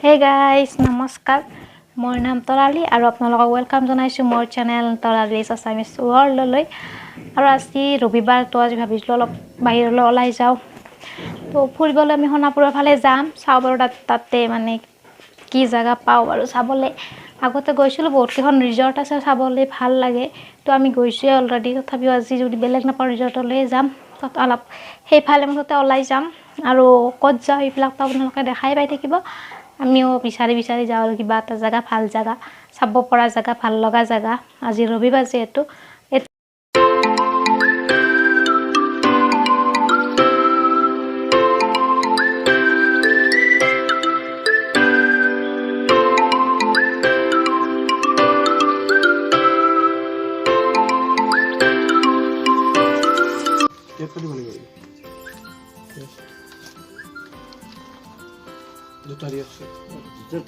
Hey guys, নমস্কাৰ মোৰ নাম তৰালি আৰু আপোনালোকক ওয়েলকাম জনাইছো মোৰ চেনেল তৰালিছ আছামিজ ৱৰ্ল্ডলৈ আৰু আজি ৰবিবাৰ তো আজি ভাবিছিলো অলপ বাহিৰলৈ ওলাই যাও তো ফুৰিবলৈ আমি সোণাপুৰৰ ফালে যাম চাও বাৰু তাতে মানে কি জায়গা পাও আৰু চাবলৈ আগতে গৈছিলো বহুত কেখন ৰিজৰ্ট আছে চাবলৈ ভাল লাগে তো আমি গৈছো অলৰেডি তথাপিও আজি যদি বেলেগ নাপাও ৰিজৰ্টলৈ যাম তাত অলপ সেইফালে মতে ওলাই যাম আৰু ক'ত যাও এইবিলাক আপোনালোকে দেখাই পাই থাকিব আমিও বিচাৰি যাও আৰু কিবা এটা জায়গা ভাল জায়গা চাব পৰা জায়গা ভাল লগা জায়গা আজি ৰবিবাৰ যেহেতু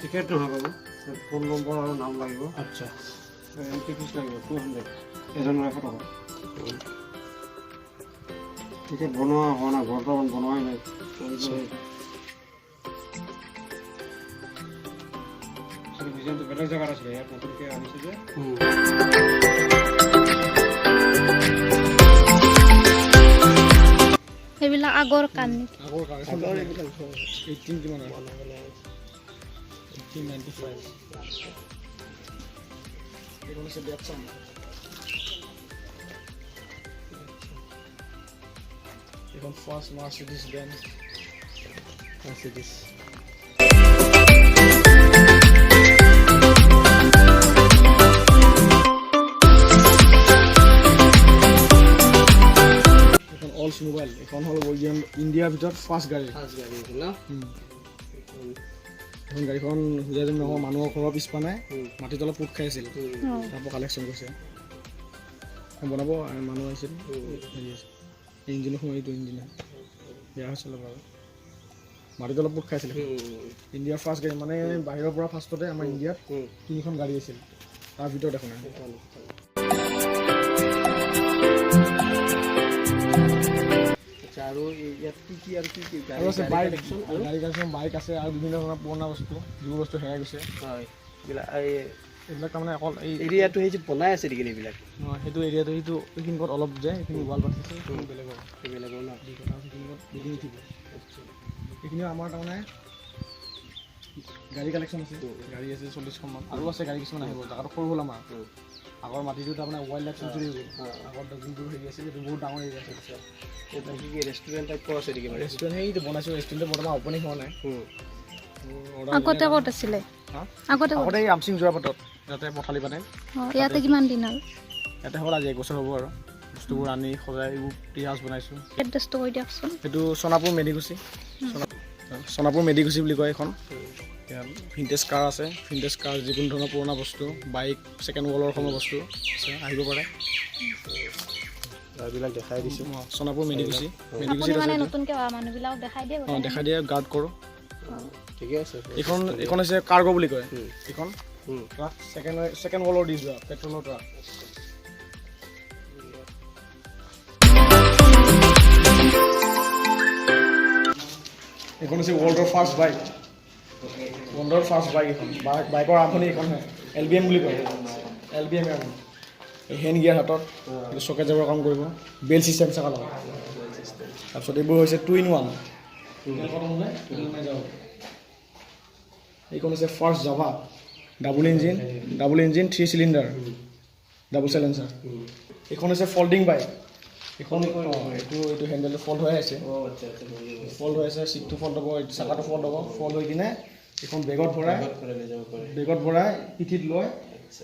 টিকেট নহয় বাৰু ফোন নম্বৰ আৰু নাম লাগিব আচ্ছা এণ্ট্ৰি ফিজ লাগিব 200 এজনৰ 100 টকা টিকেট বনোৱা হোৱা নাই বৰ্তমান বনোৱাই নাই মিউজিয়ামটো বেলেগ জেগাত আছিলে ইয়াত নতুনকৈ আনিছে যে এইবিলাক আগৰ কান আগৰ এইবিলাক 18 কিমান আৰু 1895 এইখন আছে ডেট চাম এইখন first Mercedes bench Mercedes also mobile এখন হল ইণ্ডিয়াৰ ভিতৰত ফাৰ্ষ্ট গাড়ী ন এখন গাড়ীখন যেন নহয় মানুহৰ ঘৰৰ পিছপানে মাটিৰ তলত পোত খাই আছিল তাৰপৰা কালেকশ্যন কৰিছে বনাব মানুহ আহিছিল ইঞ্জিনৰ সময় এইটো ইঞ্জিন বেয়া হৈছিল বাৰু মাটিৰ তলত পোত খাইছিল ইণ্ডিয়াৰ ফাৰ্ষ্ট গাড়ী মানে বাহিৰৰ পৰা ফাৰ্ষ্টতে আমাৰ ইণ্ডিয়াত 3খন গাড়ী আছিল তাৰ ভিতৰত এখন আৰু ইয়াত কি আৰু কি গাড়ী কালেকশ্যন বাইক আছে আৰু বিভিন্ন ধৰণৰ পুৰণা বস্তু যিবোৰ বস্তু হেৰাই গৈছে হয় এইবিলাক তাৰমানে অকল এই এৰিয়াটো সেই যে বনাই আছে নেকি এইবিলাক সেইটো এৰিয়াটো সেইটো এইখিনি ক'ত অলপ যে এইখিনি ৱাল বান্ধিছে বেলেগৰ ন বিল্ডিং উঠিব এইখিনি আমাৰ তাৰমানে গাড়ী কালেকশ্যন আছে গাড়ী আছে 40খনমান আৰু আছে গাড়ী কিছুমান আহিব জেগাটো সৰু হ'ল আমাৰ আগৰ মাটিটো তাৰমানে ৱাইল্ড লাইফ চেঞ্চুৰী হৈ গ'ল আগৰ যোনটো হেৰি আছিল সেইটো বহুত ডাঙৰ এৰিয়া আছে এটা কি ৰেষ্টুৰেণ্ট টাইপৰ আছে নেকি ৰেষ্টুৰেণ্ট সেইটো বনাইছোঁ ৰেষ্টুৰেণ্টটো বৰ্তমান অপেনিং হোৱা নাই আগতে ক'ত আছিলে আগতে এই আমচিং যোৰাপাটত যাতে পথালি পাতে ইয়াতে কিমান দিন হ'ল ইয়াতে হ'ল আজি 1 বছৰ হ'ব আৰু বস্তুবোৰ আনি সজাই এইবোৰ টি হাউচ বনাইছোঁ এড্ৰেছটো কৈ দিয়কচোন সেইটো সোণাপুৰ মেডিকুচি সোণাপুৰ মেডিকুচি বুলি কয় এখন ভিণ্টেজ কাৰ আছে ভিণ্টেজ কাৰ যিকোনো ধৰণৰ পুৰণা বস্তু বাইক ছেকেণ্ড ৱৰ্ল্ডৰ সময় বস্তু আছে আহিব পাৰে এইবিলাক দেখাই দিছোঁ সোণাপুৰ মেডিকুচি মানে নতুনকৈ মানুহবিলাকক দেখাই দিয়ে দেখাই দিয়ে গাৰ্ড কৰোঁ ঠিকে আছে এইখন হৈছে কাৰ্গো বুলি কয় এইখন ট্ৰাক ছেকেণ্ড ৱৰ্ল্ডৰ দি যোৱা পেট্ৰলৰ ট্ৰাক এইখন হৈছে ৱৰ্ল্ডৰ ফাৰ্ষ্ট বাইক এইখন বাইকৰ আৰম্ভণি এইখনহে LBM বুলি কয় LBM হেণ্ড গিয়াৰ হাতত চকেট যাবৰ কাম কৰিব বেল ছিষ্টেম চাকা লগত তাৰপিছত এইবোৰ হৈছে 2-in-1 এইখন হৈছে first Java double engine 3 cylinder double challenger এইখন হৈছে ফল্ডিং বাইক এইটো হেণ্ডেলটো ফল্ড হৈ আছে চিটটো ফল্ড হ'ব চাকাটো ফল্ড হ'ব ফল্ড হৈ কিনে এইখন বেগত ভৰাই পিঠিত লৈ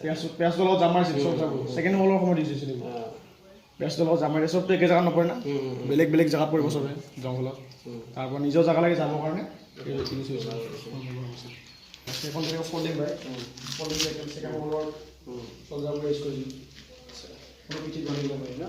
পেয়াজটোৰ লগত জাম মাৰিছিল চব ছেকেণ্ড ৱৰ্ল্ডৰ সময়ত ইউজ হৈছিল পেয়াজটোৰ লগত জাম মাৰি চবটো একে জেগাত নপৰে না বেলেগ জেগাত পৰিব চবে জংঘলত তাৰপৰা নিজৰ জেগালৈকে যাবৰ কাৰণে ইউজ হৈছিল সেইখন যেনেকৈ ফল্ডিং বাইক ছেকেণ্ড ৱৰ্ল্ডৰ চলজাৰবোৰ ইউজ কৰিছিল পিঠিত বান্ধিব পাৰি না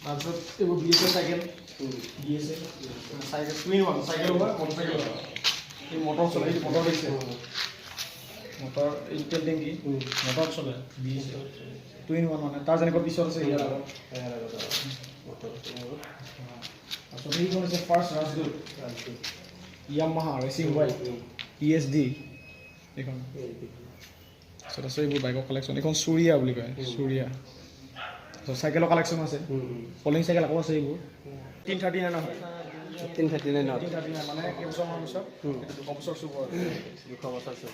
তাৰপিছত এইবোৰ BSL cycle BSL cycle twin one cycle হ'ব মটৰচাইকেল হ'ব এই মটৰ চলে এই মটৰ দিছে মটৰ এই তেল টেংকি মটৰ চলে BSL টুইন ওৱান মানে তাৰ যেনেকৈ পিছত আছে ইয়াৰ আগত তাৰপিছত এইখন হৈছে first Rajdoot Yamaha racing bike PSD এইখন তাৰপিছত আছে এইবোৰ বাইকৰ কালেকশ্যন এইখন চুৰিয়া বুলি কয় চুৰিয়া চাইকেলৰ কালেকশ্যন আছে ফলিং চাইকেল আকৌ আছে এইবোৰ 339 হয় 339 মানে কেইবছৰমানৰ পিছত 200 বছৰ চুব 200 বছৰ চুব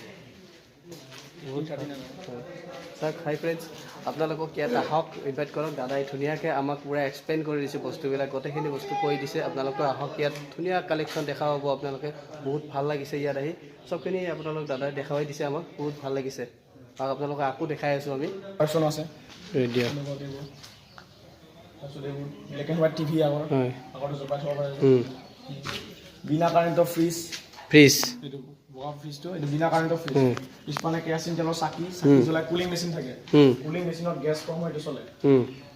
ছাৰ হাই ফ্ৰেণ্ডছ আপোনালোকক ইয়াত আহক ইনভাইট কৰক দাদাই ধুনীয়াকৈ আমাক পূৰা এক্সপ্লেইন কৰি দিছে বস্তুবিলাক গোটেইখিনি বস্তু কৈ দিছে আপোনালোকে আহক ইয়াত ধুনীয়া কালেকশ্যন দেখা পাব আপোনালোকে বহুত ভাল লাগিছে ইয়াত আহি চবখিনি আপোনালোক দাদাই দেখাই দিছে আমাক বহুত ভাল লাগিছে আৰু আপোনালোকক আকৌ দেখাই আছোঁ আমি পাৰ্চন আছে ৰেডিঅ' তাৰপিছত এইবোৰ ব্লেক এণ্ড হোৱাইট টিভি আগতে জপাই থ'ব পাৰে বিনা কাৰেণ্টৰ ফ্ৰিজ এইটো বগা ফ্ৰিজটো এইটো বিনা কাৰেণ্টৰ ফ্ৰিজ পিছপানে কেৰাচিন তেলৰ চাকি জ্বলাই কুলিং মেচিন থাকে কুলিং মেচিনত গেছ কম হয় এইটো চলে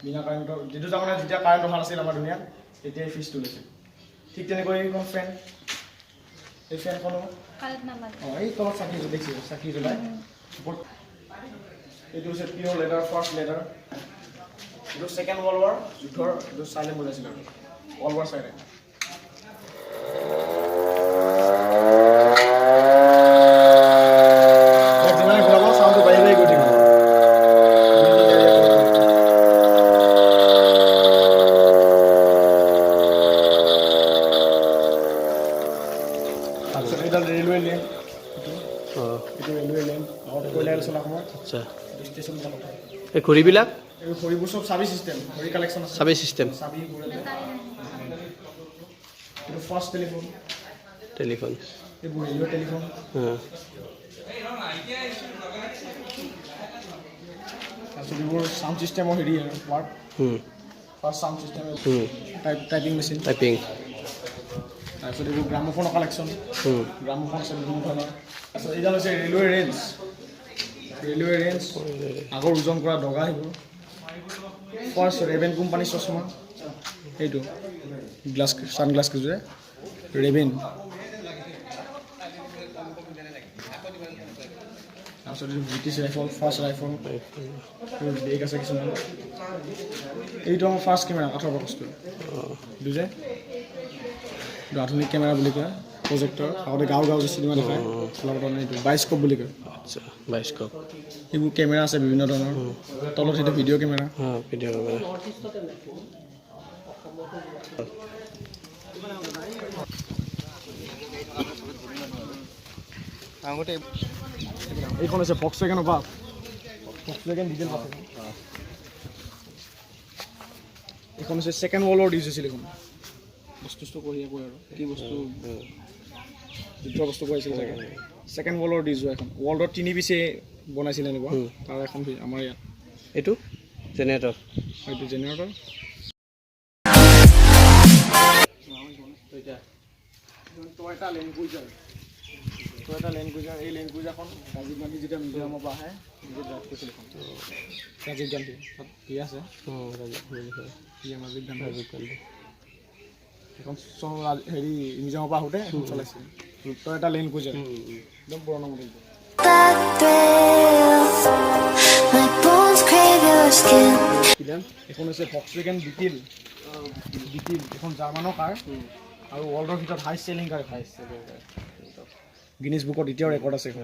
বিনা কাৰেণ্টৰ যিটো তাৰমানে যেতিয়া কাৰেণ্ট অহা নাছিল আমাৰ দুনিয়াত তেতিয়া এই ফ্ৰিজটো লৈছিল ঠিক তেনেকৈ এইখন ফেন এই ফেনখনো এই তলত চাকি দেখিছে চাকি জ্বলাই এইটো হৈছে পিয়ৰ লেডাৰ ফাৰ্ষ্ট লেডাৰ এইটো ছেকেণ্ড ৱৰ্ল্ড ৱাৰ যুদ্ধৰ এইটো চাইলেণ্ট বজাইছিল আৰু ৱৰ্ল্ড ৱাৰ চাইলেণ্ট যিমানে ঘূৰাব চাউণ্ডটো বাঢ়ি বাঢ়ি গৈ থাকিব তাৰপিছত এইডাল ৰেলৱে লেন এইটো ৰেলৱে লেন আগতে কয়লা চলা সময়ত আচ্ছা ষ্টেচন এই ঘড়ীবিলাক এই ঘড়ীবোৰ চব চাবি চিষ্টেম ঘড়ী কালেকশ্যন আছে চাবি চিষ্টেম চাবি এইটো ফাৰ্ষ্ট টেলিফোন এইবোৰ ৰেলৱে টেলিফোন তাৰপিছত এইবোৰ চাউণ্ড ছিষ্টেমৰ হেৰি আৰু part first sound system typing machine তাৰপিছত এইবোৰ গ্ৰামোফোনৰ কালেকশ্যন গ্ৰামোফোন আছে বিভিন্ন ধৰণৰ তাৰপিছত এইডাল হৈছে ৰেলৱে ৰেঞ্জ আগৰ ওজন কৰা দগা সেইবোৰ ফাৰ্ষ্ট ৰেভেন কোম্পানী চশমা এইটো ছানগ্লাছ কেইযোৰে ৰেভেন তাৰপিছত এইটো ব্ৰিটিছ ৰাইফল ফাৰ্ষ্ট ৰাইফল বেগ আছে কিছুমান এইটো আমাৰ ফাৰ্ষ্ট কেমেৰা কাঠৰ বস্তু এইটো যে আধুনিক কেমেৰা বুলি কয় প্ৰজেক্টৰ আগতে গাঁও যে চিনেমা দেখায় এইটো বাইস্কোপ বুলি কয় আচ্ছা বাইস্কোপ এইবোৰ কেমেৰা আছে বিভিন্ন ধৰণৰ তলত সেইটো ভিডিঅ' কেমেৰা আগতে এইখন হৈছে ভক্সৱাগেনৰ বাছ ভক্সৱাগেন ডিজেল বাছ এইখন হৈছে ছেকেণ্ড ৱৰ্ল্ড ৱাৰ ইউজ হৈছিল এইখন বস্তু কঢ়িয়াই কয় আৰু কি বস্তু যুদ্ধৰ বস্তু কৰিছিল চাগে ছেকেণ্ড ৱৰ্ল্ড ৱাৰ ইউজ হোৱা এখন ৱৰ্ল্ডৰ 3 পিছে বনাইছিল এনেকুৱা তাৰ এখন আমাৰ ইয়াত এইটো জেনেৰেটৰ এইটো জেনেৰেটৰ টয়টা লেংগুৱেজাৰ এই লেংগুৱেজাৰখন ৰাজীৱ গান্ধী যেতিয়া মিজোৰামৰ পৰা আহে নিজে ড্ৰাইভ কৰিছিল এখন ৰাজীৱ গান্ধী তাত কি আছে ৰাজীৱ গান্ধী এখন হেৰি মিজোৰামৰ পৰা আহোঁতে এখন চলাইছিল টয়টা লেংগুৱেজাৰ একদম পুৰণা মডেলটো এখন হৈছে ভক্সৱাগেন বিটিল এখন জাৰ্মানৰ কাৰ আৰু ৱৰ্ল্ডৰ ভিতৰত হাইষ্ট চেলিং কাৰ গিনিজ বুকত এতিয়াও ৰেকৰ্ড আছে এখন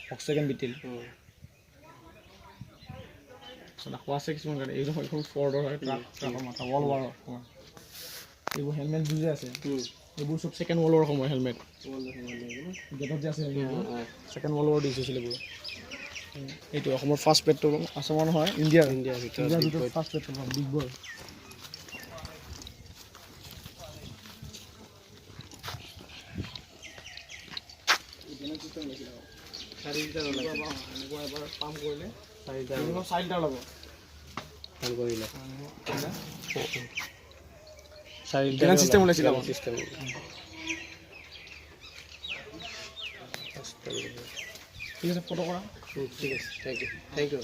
ভক্সৱাগেন বিটিল আকৌ আছে কিছুমান গাড়ী এইটো এখন ফৰ্ডৰ হয় ট্ৰাকৰ মাথা ৱৰ্ল্ড ৱাৰৰ সময় এইবোৰ হেলমেট যে আছে এইবোৰ চব ছেকেণ্ড ৱৰ্ল্ড ৱাৰৰ সময় হেলমেট গেটত যে আছে ছেকেণ্ড ৱৰ্ল্ড ৱাৰ ইউজ হৈছিল এইবোৰ এইটো অসমৰ ফাৰ্ষ্ট পেট্ৰল আছামৰ নহয় ইণ্ডিয়াৰ ভিতৰত first petrol big boy pump কৰিলে 4 ল'ব কাম কৰিলে 4 চিষ্টেম ওলাইছিল চিষ্টেম ঠিক আছে ফটো কৰা ঠিক আছে থেংক ইউ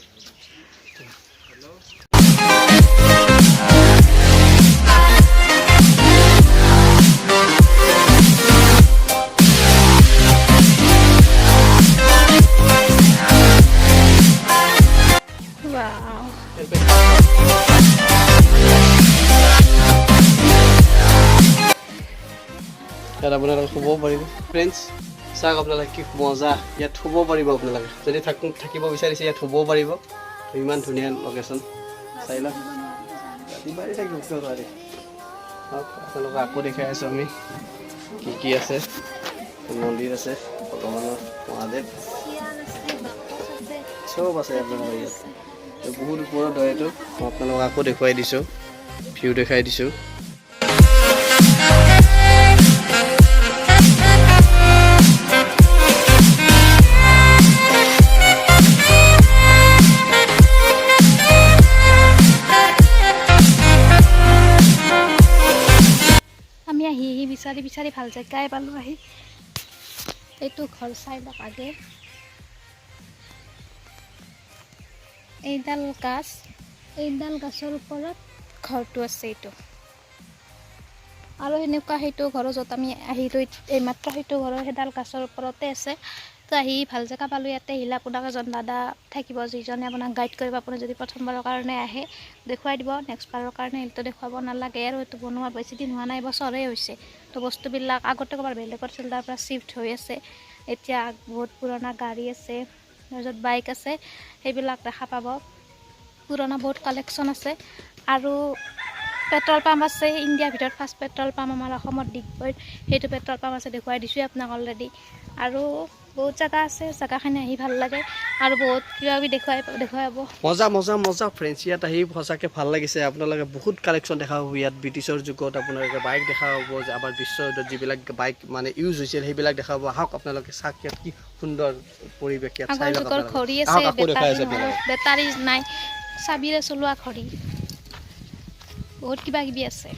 ইয়াত আপোনালোকে শুব পাৰিব ফ্ৰেণ্ডছ চাওক আপোনালোকে কি মজা ইয়াত শুব পাৰিব আপোনালোকে যদি থাকিব বিচাৰিছে ইয়াত শুব পাৰিব ইমান ধুনীয়া লোকেশ্যন চাই লওক ৰাতি বাঢ়ি থাকিব নোৱাৰি আপোনালোকক আকৌ দেখাই আছোঁ আমি কি আছে মন্দিৰ আছে ভগৱানৰ মহাদেৱ চব আছে আপোনালোকৰ ইয়াত বহুত ওপৰত হয় এইটো মই আপোনালোকক আকৌ দেখুৱাই দিছোঁ ভিউ দেখাই দিছোঁ আমি আহি বিচাৰি বিচাৰি ভাল জেগাই পালোঁ আহি এইটো ঘৰ চাই লওক আগে এইডাল গাছৰ ওপৰত ঘৰটো আছে এইটো আৰু এনেকুৱা সেইটো ঘৰৰ য'ত আমি আহিলোঁ এইমাত্ৰ সেইটো ঘৰৰ সেইডাল গাছৰ ওপৰতে আছে তো আহি ভাল জেগা পালোঁ ইয়াতে আহিলে আপোনাক এজন দাদা থাকিব যিজনে আপোনাক গাইড কৰিব আপুনি যদি প্ৰথমবাৰৰ কাৰণে আহে দেখুৱাই দিব নেক্সট বাৰৰ কাৰণে এইটো দেখুৱাব নালাগে আৰু এইটো বনোৱা বেছি দিন হোৱা নাই বছৰেই হৈছে তো বস্তুবিলাক আগতে ক'ৰবাৰ বেলেগত আছিল তাৰ পৰা চিফ্ট হৈ আছে এতিয়া বহুত পুৰণা গাড়ী আছে তাৰপিছত বাইক আছে সেইবিলাক দেখা পাব পুৰণা বহুত কালেকশ্যন আছে আৰু পেট্ৰল পাম্প আছে ইণ্ডিয়াৰ ভিতৰত ফাৰ্ষ্ট পেট্ৰল পাম্প আমাৰ অসমত ডিগবৈত সেইটো পেট্ৰল পাম্প আছে দেখুৱাই দিছোঁ আপোনাক অলৰেডি আৰু বহুত জেগা আছে জেগাখিনি আহি ভাল লাগে আৰু বহুত কিবা কিবি দেখুৱাব মজা ফ্ৰেণ্ডছ ইয়াত আহি সঁচাকৈ ভাল লাগিছে আপোনালোকে বহুত কালেকশ্যন দেখা পাব ইয়াত ব্ৰিটিছৰ যুগত আপোনালোকে বাইক দেখা পাব যে আমাৰ বিশ্ব যুদ্ধত যিবিলাক বাইক মানে ইউজ হৈছিল সেইবিলাক দেখা পাব আহক আপোনালোকে চাওক ইয়াত কি সুন্দৰ পৰিৱেশ ইয়াত চাই লওক ঘড়ী আছে বেটাৰী নাই চাবিৰে চলোৱা ঘড়ী বহুত কিবা কিবি আছে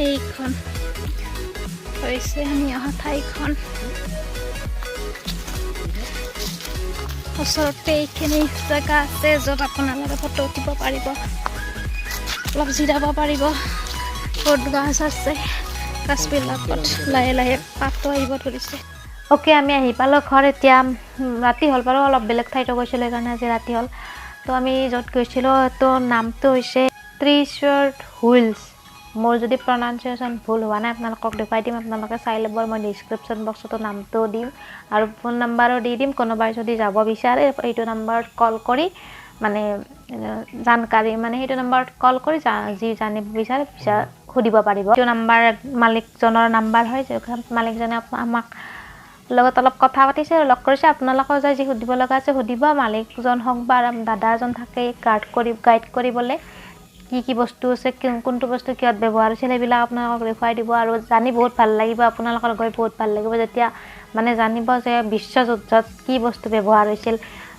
এইখন হৈছে আমি অহা ঠাইখন ওচৰতে এইখিনি জেগা আছে য'ত আপোনালোকে ফটো উঠিব পাৰিব অলপ জিৰাব পাৰিব বহুত গাছ আছে গাছবিলাকত লাহে লাহে পাতটো আহিব ধৰিছে অ'কে আমি আহি পালোঁ ঘৰ এতিয়া ৰাতি হ'ল বাৰু অলপ বেলেগ ঠাইতো গৈছিলোঁ সেইকাৰণে আজি ৰাতি হ'ল তো আমি য'ত গৈছিলোঁ তো নামটো হৈছে ত্ৰিশৰ্ট হুইলছ মোৰ যদি প্ৰনাউন্সিয়েশ্যন ভুল হোৱা নাই আপোনালোকক দেখুৱাই দিম আপোনালোকে চাই ল'ব মই ডিছক্ৰিপশ্যন বক্সতো নামটো দিম আৰু ফোন নাম্বাৰো দি দিম কোনোবাই যদি যাব বিচাৰে এইটো নাম্বাৰত কল কৰি মানে জানকাৰী মানে সেইটো নাম্বাৰত কল কৰি যি জানিব বিচাৰে সুধিব পাৰিব এইটো নাম্বাৰ মালিকজনৰ নাম্বাৰ হয় মালিকজনে আমাক লগত অলপ কথা পাতিছে লগ কৰিছে আপোনালোকেও যায় যি সুধিব লগা আছে সুধিব মালিকজন হওক বা দাদা এজন থাকে গাইড কৰিবলৈ কি বস্তু আছে কোনটো বস্তু কিহত ব্যৱহাৰ হৈছিল সেইবিলাক আপোনালোকক দেখুৱাই দিব আৰু জানি বহুত ভাল লাগিব আপোনালোকৰ গৈ বহুত ভাল লাগিব যেতিয়া মানে জানিব যে বিশ্বযুদ্ধত কি বস্তু ব্যৱহাৰ হৈছিল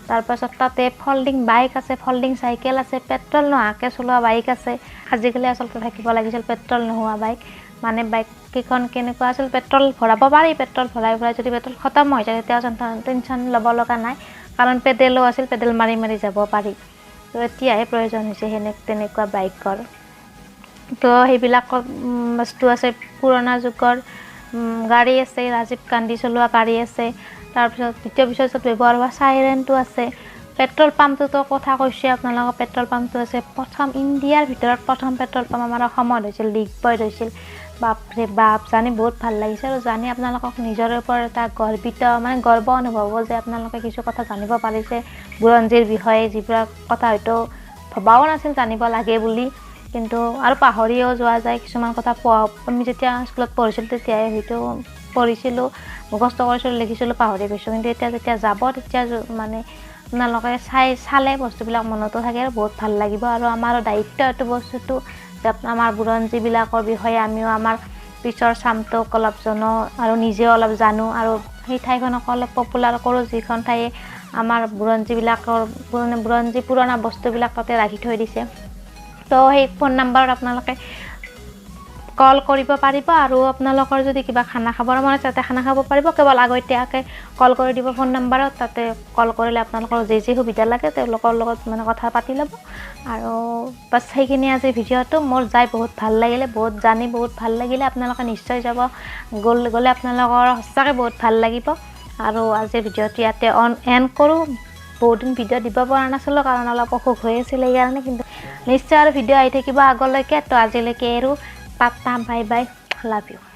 তাৰপাছত তাতে ফল্ডিং বাইক আছে ফল্ডিং চাইকেল আছে পেট্ৰল নোহোৱাকৈ চলোৱা বাইক আছে আজিকালি আচলতে থাকিব লাগিছিল পেট্ৰল নোহোৱা বাইক মানে বাইককেইখন কেনেকুৱা আছিল পেট্ৰল ভৰাব পাৰি পেট্ৰল ভৰাই যদি পেট্ৰল খতম হৈ যায় তেতিয়া টেনশ্যন ল'ব লগা নাই কাৰণ পেডেলো আছিল পেডেল মাৰি মাৰি যাব পাৰি তো এতিয়াহে প্ৰয়োজন হৈছে তেনেকুৱা বাইকৰ তো সেইবিলাকৰ বস্তু আছে পুৰণা যুগৰ গাড়ী আছে ৰাজীৱ গান্ধী চলোৱা গাড়ী আছে তাৰপিছত দ্বিতীয় বিশ্বযুদ্ধত ব্যৱহাৰ হোৱা চাইৰেনটো আছে পেট্ৰল পাম্পটোতো কথা কৈছে আপোনালোকৰ পেট্ৰল পাম্পটো আছে প্ৰথম ইণ্ডিয়াৰ ভিতৰত প্ৰথম পেট্ৰল পাম্প আমাৰ অসমত হৈছিল ডিগবৈত হৈছিল বাপৰে বাপ জানি বহুত ভাল লাগিছে আৰু জানি আপোনালোকক নিজৰ ওপৰত এটা গৰ্ব অনুভৱ হ'ব যে আপোনালোকে কিছু কথা জানিব পাৰিছে বুৰঞ্জীৰ বিষয়ে যিবিলাক কথা হয়তো ভবাও নাছিল জানিব লাগে বুলি কিন্তু আৰু পাহৰিও যোৱা যায় কিছুমান কথা আমি যেতিয়া স্কুলত পঢ়িছিলোঁ তেতিয়াই হয়তো পঢ়িছিলোঁ মুখস্থ কৰিছিলোঁ লিখিছিলোঁ পাহৰি গৈছোঁ কিন্তু এতিয়া যেতিয়া যাব তেতিয়া মানে আপোনালোকে চালে বস্তুবিলাক মনতো থাকে আৰু বহুত ভাল লাগিব আৰু আমাৰো দায়িত্ব এইটো বস্তুটো যে আমাৰ বুৰঞ্জীবিলাকৰ বিষয়ে আমিও আমাৰ পিছৰ চামটোক অলপ জনো আৰু নিজেও অলপ জানো আৰু সেই ঠাইখনক অলপ পপুলাৰ কৰোঁ যিখন ঠাইয়ে আমাৰ বুৰঞ্জী পুৰণা বস্তুবিলাক তাতে ৰাখি থৈ দিছে তো সেই ফোন নম্বৰত আপোনালোকে কল কৰিব পাৰিব আৰু আপোনালোকৰ যদি কিবা খানা খাবৰ মন আছে তাতে খানা খাব পাৰিব কেৱল আগতীয়াকৈ কল কৰি দিব ফোন নম্বৰত তাতে কল কৰিলে আপোনালোকৰ যি সুবিধা লাগে তেওঁলোকৰ লগত মানে কথা পাতি ল'ব আৰু বাছ সেইখিনি আজি ভিডিঅ'টো মোৰ যাই বহুত ভাল লাগিলে জানি বহুত ভাল লাগিলে আপোনালোকে নিশ্চয় যাব গ'লে আপোনালোকৰ সঁচাকৈ বহুত ভাল লাগিব আৰু আজিৰ ভিডিঅ'টো ইয়াতে এণ্ড কৰোঁ বহুত দিন ভিডিঅ' দিব পৰা নাছিলোঁ কাৰণ অলপ অসুখ হৈ আছিলে সেইকাৰণে কিন্তু নিশ্চয় আৰু ভিডিঅ' আহি থাকিব আগলৈকে তো আজিলৈকে আৰু tata bye bye love you